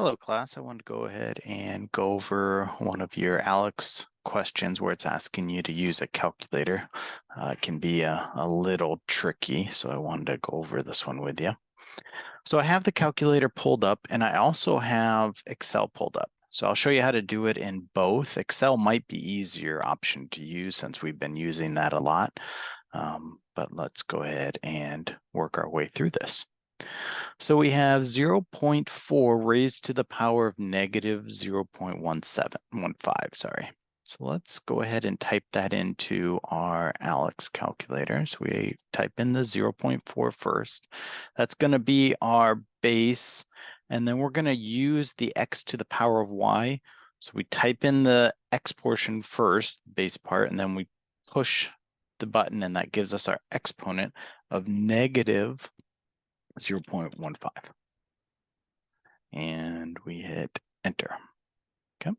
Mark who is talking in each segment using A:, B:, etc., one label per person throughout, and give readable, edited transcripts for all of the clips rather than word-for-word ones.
A: Hello, class. I wanted to go ahead and go over one of your Alex questions where it's asking you to use a calculator. It can be a little tricky, so I wanted to go over this one with you. So I have the calculator pulled up, and I also have Excel pulled up. So I'll show you how to do it in both. Excel might be easier option to use since we've been using that a lot. But let's go ahead and work our way through this. So we have 0.4 raised to the power of negative 0.1715, sorry. So let's go ahead and type that into our Alex calculator. So we type in the 0.4 first. That's going to be our base. And then we're going to use the x to the power of y. So we type in the x portion first, base part, and then we push the button, and that gives us our exponent of negative 0.15. And we hit enter. Okay.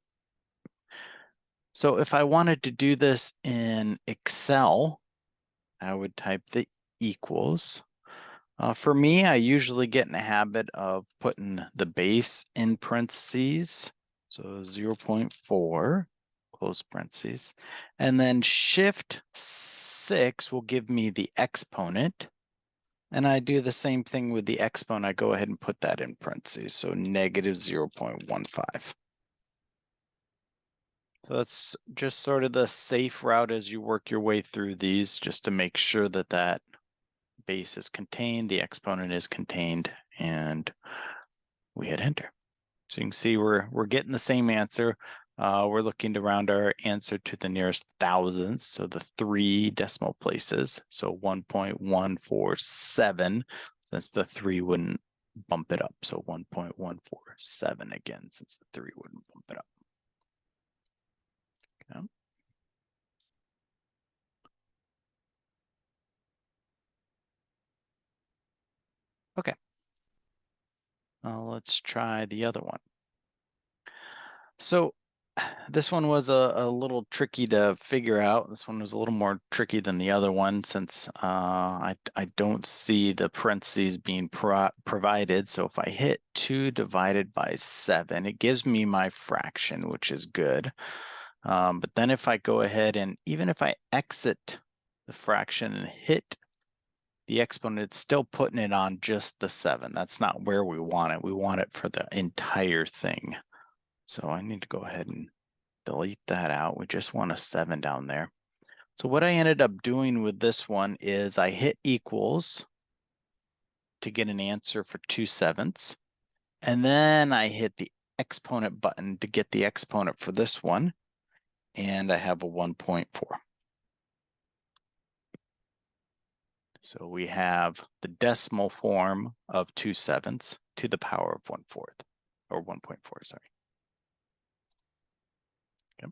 A: So if I wanted to do this in Excel, I would type the equals. For me, I usually get in the habit of putting the base in parentheses. So 0.4, close parentheses. And then Shift 6 will give me the exponent. And I do the same thing with the exponent. I go ahead and put that in parentheses. So negative 0.15. So that's just sort of the safe route as you work your way through these, just to make sure that that base is contained, the exponent is contained, and we hit enter. So you can see we're getting the same answer. We're looking to round our answer to the nearest thousandths, so the 3 decimal places. So 1.147, since the 3 wouldn't bump it up. So 1.147 again, since the 3 wouldn't bump it up. Okay. Okay. Let's try the other one. So this one was a little tricky to figure out. This one was a little more tricky than the other one since I don't see the parentheses being provided. So if I hit 2 divided by 7, it gives me my fraction, which is good. But then if I go ahead and even if I exit the fraction and hit the exponent, it's still putting it on just the 7. That's not where we want it. We want it for the entire thing. So I need to go ahead and delete that out. We just want a 7 down there. So what I ended up doing with this one is I hit equals to get an answer for 2/7. And then I hit the exponent button to get the exponent for this one. And I have a 1.4. So we have the decimal form of 2/7 to the power of 1/4, or 1.4, sorry. Okay.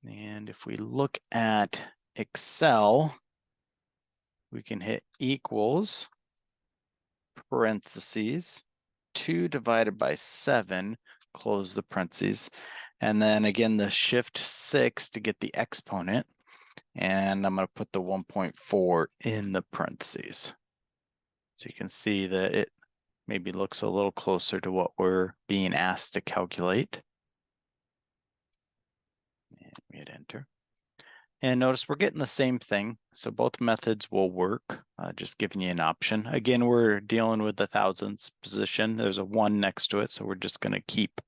A: And if we look at Excel, we can hit equals, parentheses, 2 divided by 7, close the parentheses, and then again the Shift 6 to get the exponent, and I'm going to put the 1.4 in the parentheses. So you can see that it maybe looks a little closer to what we're being asked to calculate. And we hit enter. And notice we're getting the same thing. So both methods will work, just giving you an option. Again, we're dealing with the thousandths position. There's a 1 next to it, so we're just going to keep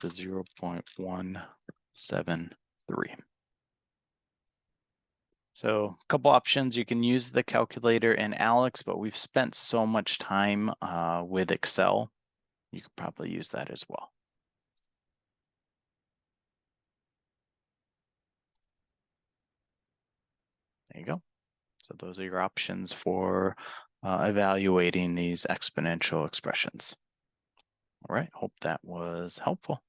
A: the 0.173. So a couple options. You can use the calculator in Alex, but we've spent so much time with Excel. You could probably use that as well. There you go. So those are your options for evaluating these exponential expressions. All right, hope that was helpful.